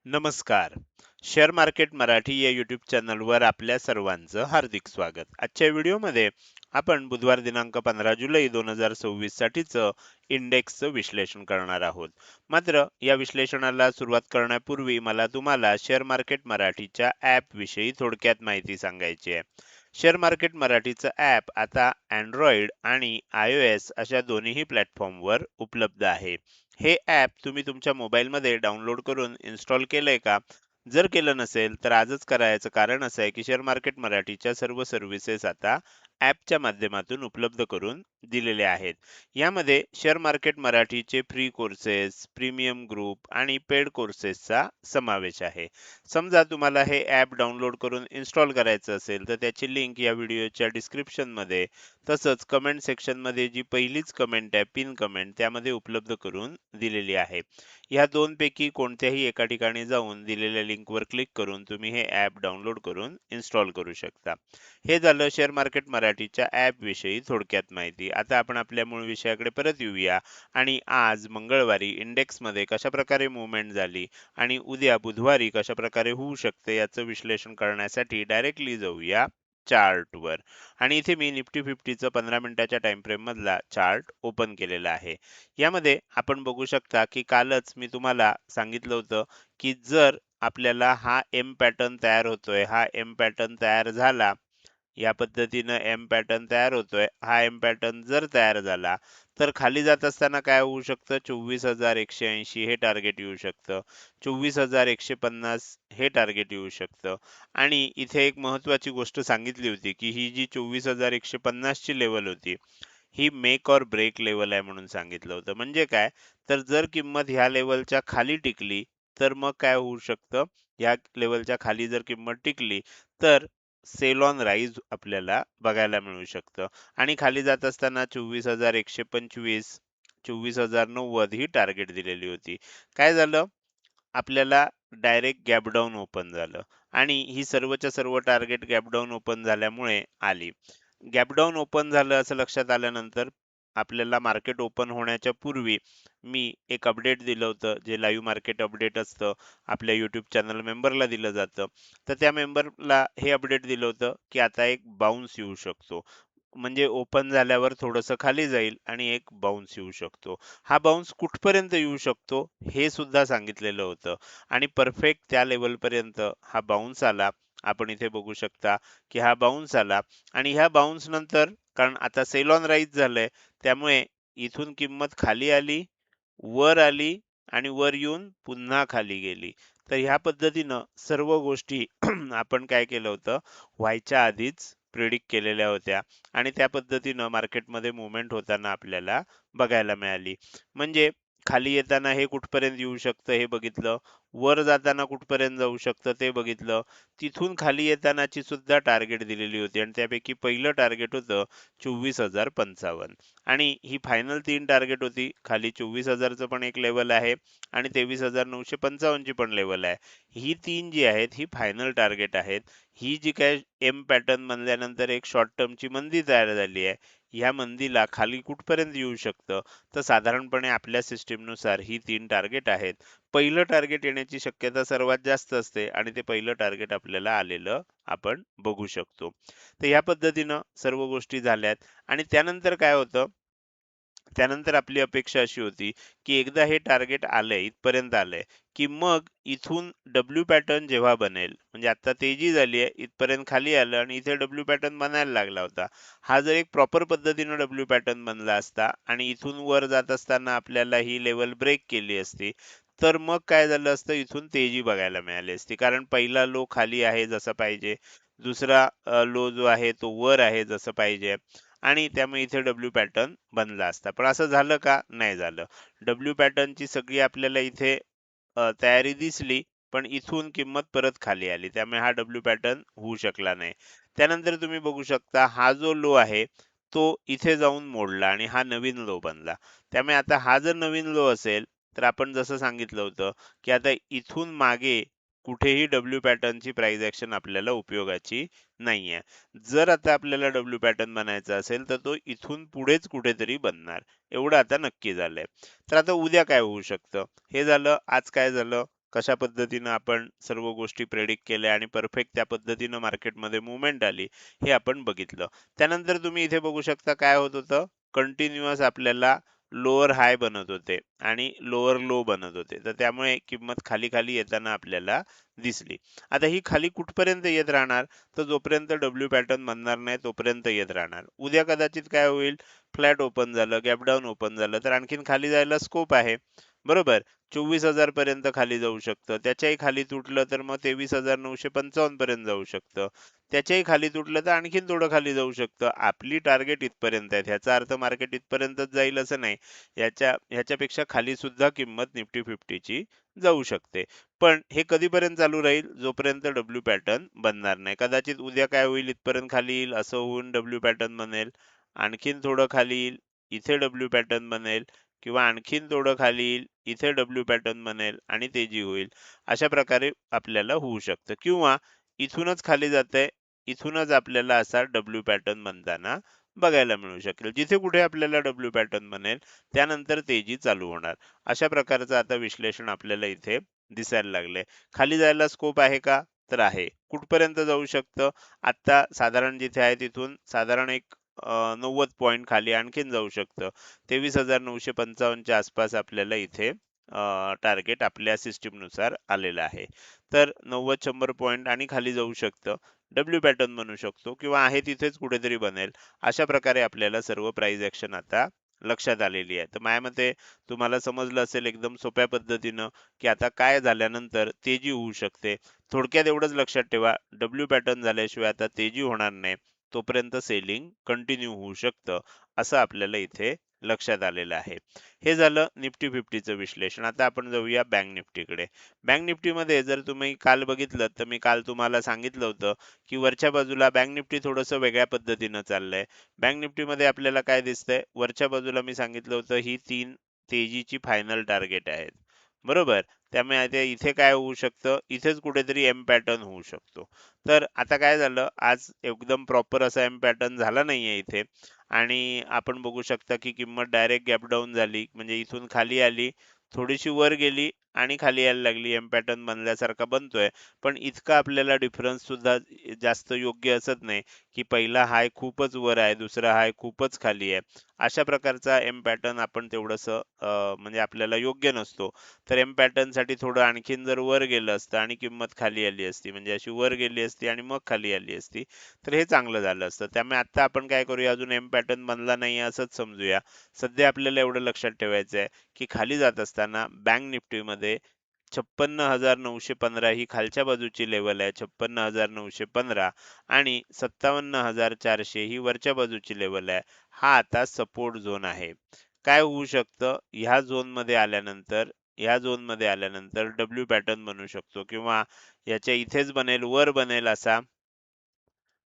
नमस्कार. Share market Marathi या YouTube चॅनलवर आपल्या सर्वांचं हार्दिक स्वागत. आजच्या व्हिडिओमध्ये आपण बुधवार दिनांक 15 जुलै 2026 साठीचं इंडेक्सचं विश्लेषण करणार आहोत. मात्र या विश्लेषणाला सुरुवात करण्यापूर्वी मला तुम्हाला शेअर मार्केट मराठीच्या ॲप विषयी थोडक्यात माहिती सांगायची आहे. शेअर मार्केट मराठीचं ॲप आता Android आणि iOS अशा दोन्हीही प्लॅटफॉर्मवर उपलब्ध आहे. हे ॲप तुम्ही तुमच्या मोबाईलमध्ये डाउनलोड करून इन्स्टॉल केलंय का? जर केलं नसेल तर आजच करायचं कारण असं आहे की शेअर मार्केट मराठीच्या सर्व सर्व्हिसेस आता ॲपच्या माध्यमातून उपलब्ध करून दिलेले आहेत. यामध्ये शेअर मार्केट मराठीचे फ्री कोर्सेस, प्रीमियम ग्रुप आणि पेड कोर्सेसचा समावेश आहे. समजा तुम्हाला हे ॲप डाउनलोड करून इन्स्टॉल करायचं असेल तर त्याची लिंक या व्हिडिओच्या डिस्क्रिप्शनमध्ये तसंच कमेंट सेक्शनमध्ये जी पहिलीच कमेंट आहे पिन कमेंट त्यामध्ये उपलब्ध करून दिलेली आहे. ह्या दोनपैकी कोणत्याही एका ठिकाणी जाऊन दिलेल्या लिंकवर क्लिक करून तुम्ही हे ॲप डाउनलोड करून इन्स्टॉल करू शकता. हे झालं शेअर मार्केट मराठीच्या ॲप विषयी थोडक्यात माहिती. आता आपण आपल्या मूळ विषयाकडे परत येऊया आणि आज मंगळवारी इंडेक्समध्ये कशाप्रकारे मूव्हमेंट झाली आणि उद्या बुधवारी कशाप्रकारे होऊ शकते याचं विश्लेषण करण्यासाठी डायरेक्टली जाऊया चार्टवर. आणि इथे मी निफ्टी 50चं 15 मिनिटाच्या टाइम फ्रेम मधला चार्ट ओपन केलेला आहे. यामध्ये आपण बघू शकता की कालच मी तुम्हाला सांगितलं होतं की जर आपल्याला हा एम पॅटर्न तयार होतोय, हा एम पॅटर्न तयार झाला, या पद्धतीनं एम पॅटर्न तयार होतोय. हा एम पॅटर्न जर तयार झाला तर खाली जात असताना काय होऊ शकतं? 24,180 हे टार्गेट येऊ शकतं. 24,150 हे टार्गेट येऊ शकतं. आणि इथे एक महत्वाची गोष्ट सांगितली होती की ही जी 24,150 ची लेवल होती ही मेक ऑर ब्रेक लेवल आहे म्हणून सांगितलं होतं. म्हणजे काय? तर जर किंमत ह्या लेवलच्या खाली टिकली तर मग काय होऊ शकतं? या लेवलच्या खाली जर किंमत टिकली तर सेल ऑन राईज आपल्याला बघायला मिळू शकतं. आणि खाली जात असताना 24,125, 24,090 ही टार्गेट दिलेली होती. काय झालं? आपल्याला डायरेक्ट गॅप डाउन ओपन झालं आणि ही सर्वच्या सर्व टार्गेट गॅप डाउन ओपन झाल्यामुळे आली. गॅप डाउन ओपन झालं असं लक्षात आल्यानंतर आपल्याला मार्केट ओपन होण्याच्या पूर्वी मी एक अपडेट दिलं होतं, जे लाईव्ह मार्केट अपडेट असतं आपल्या यूट्यूब चॅनल मेंबरला दिलं जातं. तर त्या मेंबरला हे अपडेट दिलं होतं की आता एक बाउन्स येऊ शकतो. म्हणजे ओपन झाल्यावर थोडंसं खाली जाईल आणि एक बाउन्स येऊ शकतो. हा बाउन्स कुठपर्यंत येऊ शकतो हे सुद्धा सांगितलेलं होतं आणि परफेक्ट त्या लेवलपर्यंत हा बाउन्स आला. आपण इथे बघू शकता की हा बाउन्स आला आणि ह्या बाउन्स नंतर कारण आता सेल ऑन राईज झालंय त्यामुळे इथून किंमत खाली आली, वर आली आणि वर येऊन पुन्हा खाली गेली. तर ह्या पद्धतीनं सर्व गोष्टी आपण काय केलं होतं, व्हायच्या आधीच प्रिडिक्ट केलेल्या होत्या आणि त्या पद्धतीनं मार्केटमध्ये मूव्हमेंट होताना आपल्याला बघायला मिळाली. म्हणजे खाली येताना हे कुठपर्यंत येऊ शकतं हे बघितलं, वर जाताना कुठपर्यंत जाऊ शकतं ते बघितलं, तिथून खाली येतानाची सुद्धा टार्गेट दिलेली होती आणि त्यापैकी पहिलं टार्गेट होतं 24,055 आणि ही फायनल 3 टार्गेट होती. खाली 24,000चं पण एक लेवल आहे आणि 23,955 ची पण लेवल आहे. ही 3 जी आहेत ही फायनल टार्गेट आहेत. ही जी काय एम पॅटर्न बनल्यानंतर एक शॉर्ट टर्मची मंदी तयार झाली आहे. ह्या मंदीला खाली कुठपर्यंत येऊ शकतं? तर साधारणपणे आपल्या सिस्टीमनुसार ही 3 टार्गेट आहेत. पहिलं टार्गेट येण्याची शक्यता सर्वात जास्त असते आणि ते पहिलं टार्गेट आपल्याला आलेलं आपण बघू शकतो. तर ह्या पद्धतीनं सर्व गोष्टी झाल्यात आणि त्यानंतर काय होतं? त्यानंतर आपली अपेक्षा अशी होती, की एकदा हे टार्गेट आलंय, इथपर्यंत आलंय, की मग इथून डब्ल्यू पॅटर्न जेव्हा बनेल, म्हणजे आता तेजी झाली आहे, इथपर्यंत खाली आलं आणि इथे डब्ल्यू पॅटर्न बनायला लागला होता. हा जर एक प्रॉपर पद्धतीनं डब्ल्यू पॅटर्न बनला असता आणि इथून वर जात असताना आपल्याला ही लेवल ब्रेक केली असती, तर मग काय झालं असतं, इथून तेजी बघायला मिळाली असती. कारण पहिला लो खाली आहे जसं पाहिजे, दुसरा लो जो आहे तो वर आहे जसं पाहिजे आणि त्यामुळे इथे डब्ल्यू पॅटर्न बनला असता. पण असं झालं का? नाही झालं. डब्ल्यू पॅटर्नची सगळी आपल्याला इथे तयारी दिसली, पण इथून किंमत परत खाली आली. त्यामुळे हा डब्ल्यू पॅटर्न होऊ शकला नाही. त्यानंतर तुम्ही बघू शकता हा जो लो आहे, तो इथे जाऊन मोडला आणि हा नवीन लो बनला. त्यामुळे आता हा जर नवीन लो असेल, तर आपण जसं सांगितलं होतं, की आता इथून मागे कुठेही डब्ल्यू पॅटर्नची प्राइस ॲक्शन आपल्याला उपयोगाची नाहीये. जर आता आपल्याला डब्ल्यू पॅटर्न बनायचा असेल, तर तो इथून पुढेच कुठेतरी बनणार. एवढं आता नक्की झालंय. तर आता उद्या काय होऊ शकतं? हे झालं. आज काय झालं? कशा पद्धतीनं आपण सर्व गोष्टी प्रेडिक्ट केल्या आणि परफेक्ट त्या पद्धतीनं मार्केटमध्ये मुवमेंट आली, हे आपण बघितलं. त्यानंतर तुम्ही इथे बघू शकता काय होत होतं, कंटिन्युअस आपल्याला लोअर हाय बनत होते आणि लोअर लो बनत होते. तर त्यामुळे किंमत खाली-खाली येताना आपल्याला दिसली. आता ही खाली कुठपर्यंत येत राहणार? तर जोपर्यंत डब्ल्यू पॅटर्न बनणार नाही तोपर्यंत येत राहणार. उद्या कदाचित काय होईल, फ्लॅट ओपन झालं, गॅप डाउन ओपन झालं, तर आणखीन खाली जायला स्कोप आहे. बरोबर? 24,000 पर्यंत खाली जाऊ शकतं. त्याच्याही खाली तुटलं तर मग 23,955 पर्यंत जाऊ शकतं. त्याच्याही खाली तुटलं तर आणखीन थोडं खाली जाऊ शकतं. आपली टार्गेट इथपर्यंत आहेत. ह्याचा अर्थ मार्केट इथपर्यंतच जाईल असं नाही. ह्याच्यापेक्षा खाली सुद्धा किंमत निफ्टी 50ची जाऊ शकते. पण हे कधीपर्यंत चालू राहील? जोपर्यंत डब्ल्यू पॅटर्न बनणार नाही. कदाचित उद्या काय होईल, इथपर्यंत खाली येईल, असं होऊन डब्ल्यू पॅटर्न बनेल. आणखीन थोडं खाली येईल, इथे डब्ल्यू पॅटर्न बनेल किंवा आणखीन थोडं खाली येईल, इथे डब्ल्यू पॅटर्न बनेल आणि तेजी होईल. अशा प्रकारे आपल्याला होऊ शकतं किंवा इथूनच खाली जातंय, इथूनच आपल्याला असा डब्ल्यू पॅटर्न बनताना बघायला मिळू शकेल. जिथे कुठे आपल्याला डब्ल्यू पॅटर्न बनेल, त्यानंतर तेजी चालू होणार. अशा प्रकारचं आता विश्लेषण आपल्याला इथे दिसायला लागलंय. खाली जायला स्कोप आहे का? तर आहे. कुठपर्यंत जाऊ शकतं? आता साधारण जिथे आहे तिथून साधारण एक 90 पॉइंट खाली आणखीन जाऊ शकतं. 23,955 च्या आसपास आपल्याला इथे टार्गेट आपल्या सिस्टमनुसार आलेलं आहे. तर 90-100 पॉइंट आणि खाली जाऊ शकतं. डब्ल्यू पॅटर्न बनू शकतो किंवा आहे तिथेच कुठेतरी बनेल. अशा प्रकारे आपल्याला सर्व प्राइस ॲक्शन आता लक्षात आलेली आहे. तर माझ्या मते तुम्हाला समजलं असेल एकदम सोप्या पद्धतीनं, की आता काय झाल्यानंतर तेजी होऊ शकते. थोडक्यात एवढंच लक्षात ठेवा, डब्ल्यू पॅटर्न झाल्याशिवाय आता तेजी होणार नाही. तोपर्यंत सेलिंग कंटिन्यू होऊ शकतं, असं आपल्याला इथे लक्षात आलेलं आहे. हे झालं निफ्टी 50चं विश्लेषण. आता आपण जाऊया बँक निफ्टीकडे. बँक निफ्टीमध्ये जर तुम्ही काल बघितलं, तर मी काल तुम्हाला सांगितलं होतं, की वरच्या बाजूला बँक निफ्टी थोडंसं वेगळ्या पद्धतीनं चाललंय. बँक निफ्टीमध्ये आपल्याला काय दिसतंय, वरच्या बाजूला मी सांगितलं होतं, ही 3 तेजीची फायनल टार्गेट आहेत. बरोबर? त्यामुळे आता इथे काय होऊ शकतं, इथेच कुठेतरी एम पॅटर्न होऊ शकतो. तर आता काय झालं, आज एकदम प्रॉपर असा एम पॅटर्न झाला नाहीये इथे आणि आपण बघू शकता, की किंमत डायरेक्ट गॅप डाउन झाली. म्हणजे इथून खाली आली, थोडीशी वर गेली आणि खाली यायला लागली. एम पॅटर्न बनल्यासारखा बनतोय. पण इतका आपल्याला डिफरन्स सुद्धा जास्त योग्य असत नाही, की पहिला हाय खूपच वर आहे, दुसरा हाय खूपच खाली आहे. अशा प्रकारचा एम पॅटर्न आपण तेवढंसं म्हणजे आपल्याला योग्य नसतो. तर एम पॅटर्नसाठी थोडं आणखीन जर वर गेलं असतं आणि किंमत खाली आली असती, म्हणजे अशी वर गेली असती आणि मग खाली आली असती, तर हे चांगलं झालं असतं. त्यामुळे आता आपण काय करूया, अजून एम पॅटर्न बनला नाही असंच समजूया. सध्या आपल्याला एवढं लक्षात ठेवायचं आहे, की खाली जात असताना बँक निफ्टीमध्ये 56,915 ही खालच्या बाजूची लेवल आहे. 56,915 आणि 57,400 ही वरच्या बाजूची लेवल आहे. हा आता सपोर्ट झोन आहे. काय होऊ शकतं, ह्या झोनमध्ये आल्यानंतर डब्ल्यू पॅटर्न बनू शकतो किंवा याच्या इथेच बनेल, वर बनेल असा,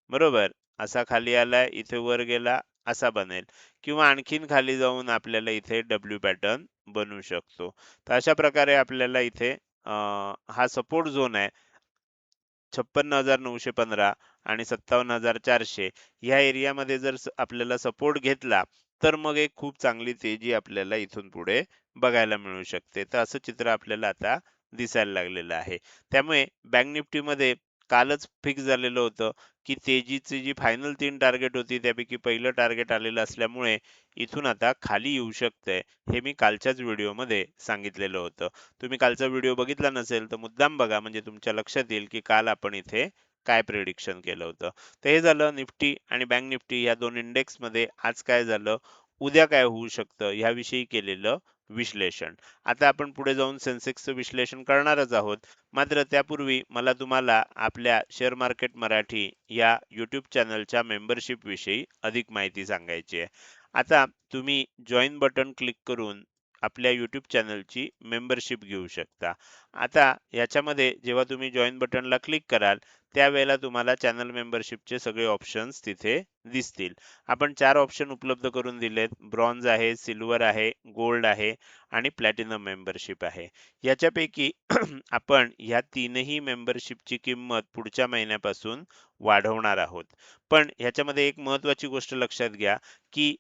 बरोबर? असा खाली आलाय, इथे वर गेला, असा बनेल किंवा आणखीन खाली जाऊन आपल्याला इथे डब्ल्यू पॅटर्न बनू शकतो. तर अशा प्रकारे आपल्याला इथे हा सपोर्ट झोन आहे 56,915 आणि 57,400 ह्या एरियामध्ये जर आपल्याला सपोर्ट घेतला, तर मग एक खूप चांगली तेजी आपल्याला इथून पुढे बघायला मिळू शकते. तर असं चित्र आपल्याला आता दिसायला लागलेलं आहे. त्यामुळे बँक निफ्टीमध्ये कालच फिक्स झालेलं होतं, की तेजीची जी फायनल 3 टार्गेट होती, त्यापैकी पहिलं टार्गेट आलेलं असल्यामुळे इथून आता खाली येऊ शकतंय. हे मी कालच्याच व्हिडिओमध्ये सांगितलेलं होतं. तुम्ही कालचा व्हिडिओ बघितला नसेल तर मुद्दाम बघा, म्हणजे तुमच्या लक्षात येईल की काल आपण इथे काय प्रिडिक्शन केलं होतं. तर हे झालं निफ्टी आणि बँक निफ्टी या दोन इंडेक्समध्ये आज काय झालं, उद्या काय होऊ शकतं ह्याविषयी केलेलं विश्लेषण. आता आपण पुढे जाऊन सेन्सेक्सचं विश्लेषण करणारच आहोत. मात्र त्यापूर्वी मला तुम्हाला आपल्या शेअर मार्केट मराठी या यूट्यूब चॅनलच्या मेंबरशिप विषयी अधिक माहिती सांगायची आहे. आता तुम्ही जॉइन बटन क्लिक करून आपल्या YouTube चॅनलची मेंबरशिप घेऊ शकता. आता याच्यामध्ये जेव्हा तुम्ही जॉइन बटनला क्लिक कराल, त्यावेळेला तुम्हाला चॅनल मेंबरशिपचे सगळे ऑप्शन्स तिथे दिसतील. आपण 4 ऑप्शन उपलब्ध करून दिलेत. ब्रॉन्झ आहे, सिल्वर आहे, गोल्ड आहे आणि प्लॅटिनम मेंबरशिप आहे. याच्यापैकी आपण ह्या तीनही मेंबरशिपची किंमत पुढच्या महिन्यापासून वाढवणार आहोत. पण ह्याच्यामध्ये एक महत्त्वाची गोष्ट लक्षात घ्या, की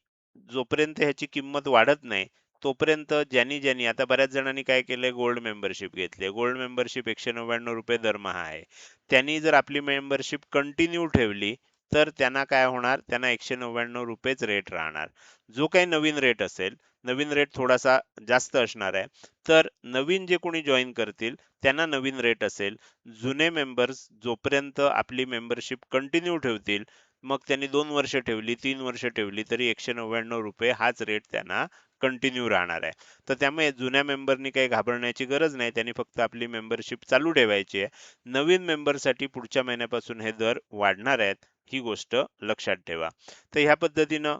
जोपर्यंत ह्याची किंमत वाढत नाही, तोपर्यंत ज्यांनी आता बऱ्याच जणांनी काय केलंय, गोल्ड मेंबरशिप घेतली. गोल्ड मेंबरशिप ₹199 दरमहा आहे. त्यांनी जर आपली मेंबरशिप कंटिन्यू ठेवली, तर त्यांना काय होणार, त्यांना ₹199च रेट राहणार. जो काही नवीन रेट असेल, नवीन रेट थोडासा जास्त असणार आहे. तर नवीन जे कोणी जॉइन करतील त्यांना नवीन रेट असेल. जुने मेंबर्स जोपर्यंत आपली मेंबरशिप कंटिन्यू ठेवतील, मग त्यांनी 2 वर्ष ठेवली, 3 वर्ष ठेवली, तरी ₹199 हाच रेट त्यांना कंटिन्यू राहणार आहे. तर त्यामुळे जुन्या मेंबरनी काही घाबरण्याची गरज नाही. त्यांनी फक्त आपली मेंबरशिप चालू ठेवायची आहे. नवीन मेंबरसाठी पुढच्या महिन्यापासून हे दर वाढणार आहेत. ही गोष्ट लक्षात ठेवा. तर ह्या पद्धतीनं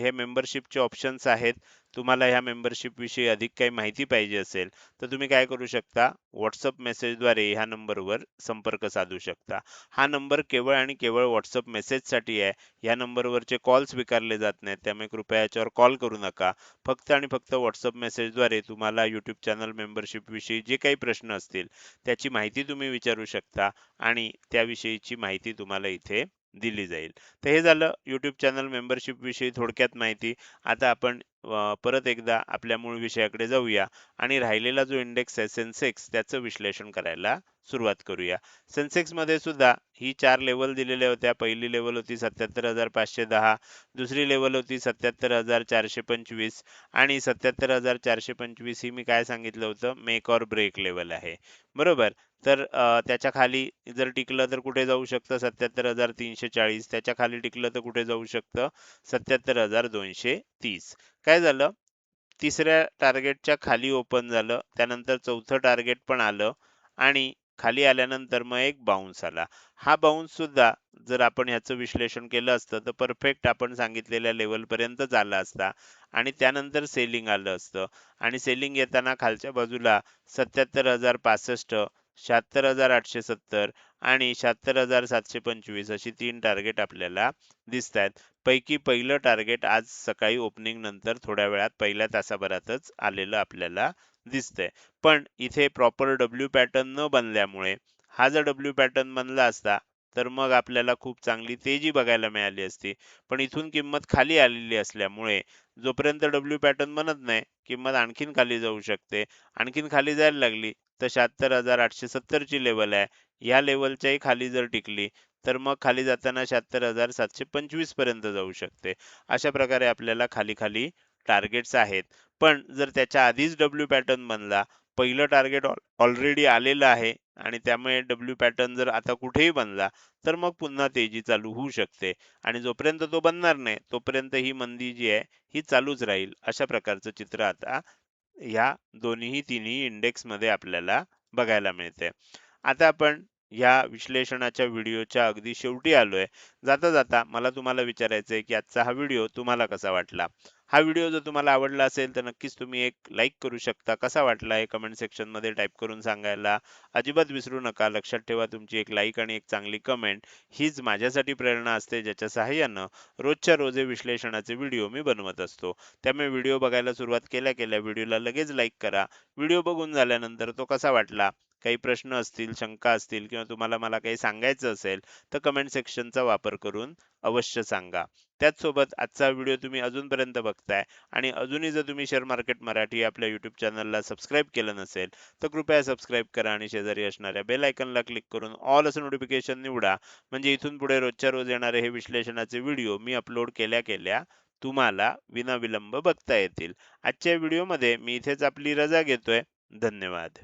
हे मेंबरशिपचे ऑप्शन्स आहेत. तुम्हाला ह्या मेंबरशिप विषयी अधिक काही माहिती पाहिजे असेल, तर तुम्ही काय करू शकता, WhatsApp मेसेजद्वारे ह्या नंबरवर संपर्क साधू शकता. हा नंबर केवळ आणि केवळ WhatsApp मेसेजसाठी आहे. या नंबरवरचे कॉल स्वीकारले जात नाहीत. त्यामुळे कृपया याच्यावर कॉल करू नका. फक्त आणि फक्त WhatsApp मेसेजद्वारे तुम्हाला YouTube चॅनल मेंबरशिप विषयी जे काही प्रश्न असतील, त्याची माहिती तुम्ही विचारू शकता आणि त्याविषयीची माहिती तुम्हाला इथे दिली जाईल. तर हे झालं YouTube चॅनल मेंबरशिप विषयी थोडक्यात माहिती. आता आपण परत एकदा आपल्या मूळ विषयाकडे जाऊया आणि राहिलेला जो इंडेक्स आहे सेन्सेक्स, त्याचं विश्लेषण करायला सुरुवात करूया. सेन्सेक्स मध्ये सुद्धा ही 4 लेवल दिलेल्या होत्या. पहिली लेवल होती 77,510, दुसरी लेवल होती 77,425 आणि 77,425 ही मी काय सांगितलं होतं, मेक ऑर ब्रेक लेवल आहे. बरोबर. तर त्याच्या खाली जर टिकलं तर कुठे जाऊ शकतं, 77,340. त्याच्या खाली टिकलं तर कुठे जाऊ शकतं, 77,230. काय झालं, तिसऱ्या टार्गेटच्या खाली ओपन झालं, त्यानंतर चौथं टार्गेट पण आलं आणि खाली आल्यानंतर मग एक बाउन्स आला. हा बाउन्स सुद्धा जर आपण ह्याचं विश्लेषण केलं असतं तर परफेक्ट आपण सांगितलेल्या लेवल पर्यंतच आला असता आणि त्यानंतर सेलिंग आलं असतं आणि सेलिंग येताना खालच्या बाजूला 77,065, 76,870 आणि 76,725 अशी 3 टार्गेट आपल्याला दिसत आहेत. पैकी पहिलं टार्गेट आज सकाळी ओपनिंग नंतर थोड्या वेळात पहिल्या तासाभरातच आलेलं आपल्याला दिसतंय. पण इथे प्रॉपर डब्ल्यू पॅटर्न न बनल्यामुळे, हा जर डब्ल्यू पॅटर्न बनला असता तर मग आपल्याला खूप चांगली तेजी बघायला मिळाली असती. पण इथून किंमत खाली आलेली असल्यामुळे जोपर्यंत डब्ल्यू पॅटर्न बनत नाही, किंमत आणखीन खाली जाऊ शकते. आणखीन खाली जायला लागली तर 76,870 ची लेवल आहे. या लेवलच्याही खाली जर टिकली तर मग खाली जाताना 76,725 पर्यंत जाऊ शकते. अशा प्रकारे आपल्याला खाली खाली टार्गेट्स आहेत. पण जर त्याच्या आधीच डब्ल्यू पॅटर्न बनला, पहिलं टार्गेट ऑलरेडी आलेलं आहे आणि त्यामुळे डब्ल्यू पॅटर्न जर आता कुठेही बनला तर मग पुन्हा तेजी चालू होऊ शकते आणि जोपर्यंत तो बनणार नाही तोपर्यंत ही मंदी जी आहे ही चालूच राहील. अशा प्रकारचं चित्र आता ह्या दोन्ही तिन्ही इंडेक्स मध्ये आपल्याला बघायला मिळते. आता आपण या विश्लेषणाच्या व्हिडिओच्या अगदी शेवटी आलोय. जाता जाता मला तुम्हाला विचारायचंय की आजचा हा व्हिडिओ तुम्हाला कसा वाटला. हा व्हिडिओ जर तुम्हाला आवडला असेल तर नक्कीच तुम्ही एक लाईक करू शकता. कसा वाटला हे कमेंट सेक्शन मध्ये टाईप करून सांगायला अजिबात विसरू नका. लक्षात ठेवा, तुमची एक लाईक आणि एक चांगली कमेंट हीच माझ्यासाठी प्रेरणा असते, ज्याच्या सहाय्यानं रोजच्या रोज हे विश्लेषणाचे व्हिडिओ मी बनवत असतो. त्यामुळे व्हिडिओ बघायला सुरुवात केल्या केल्या व्हिडिओला लगेच लाईक करा. व्हिडिओ बघून झाल्यानंतर तो कसा वाटला, काही प्रश्न असतील, शंका असतील किंवा तुम्हाला मला काही सांगायचं असेल तर कमेंट सेक्शनचा वापर करून अवश्य सांगा. त्याचसोबत आजचा व्हिडिओ तुम्ही अजूनपर्यंत बघताय आणि अजूनही जर तुम्ही शेअर मार्केट मराठी आपल्या YouTube चॅनलला सबस्क्राईब केलं नसेल तर कृपया सबस्क्राईब करा आणि शेजारी असणाऱ्या बेल आयकॉनला क्लिक करून ऑल असं नोटिफिकेशन निवडा. म्हणजे इथून पुढे रोजच्या रोज येणारे हे विश्लेषणाचे व्हिडिओ मी अपलोड केल्या केल्या तुम्हाला विनाविलंब बघता येतील. आजच्या व्हिडिओमध्ये मी इथेच आपली रजा घेतोय. धन्यवाद.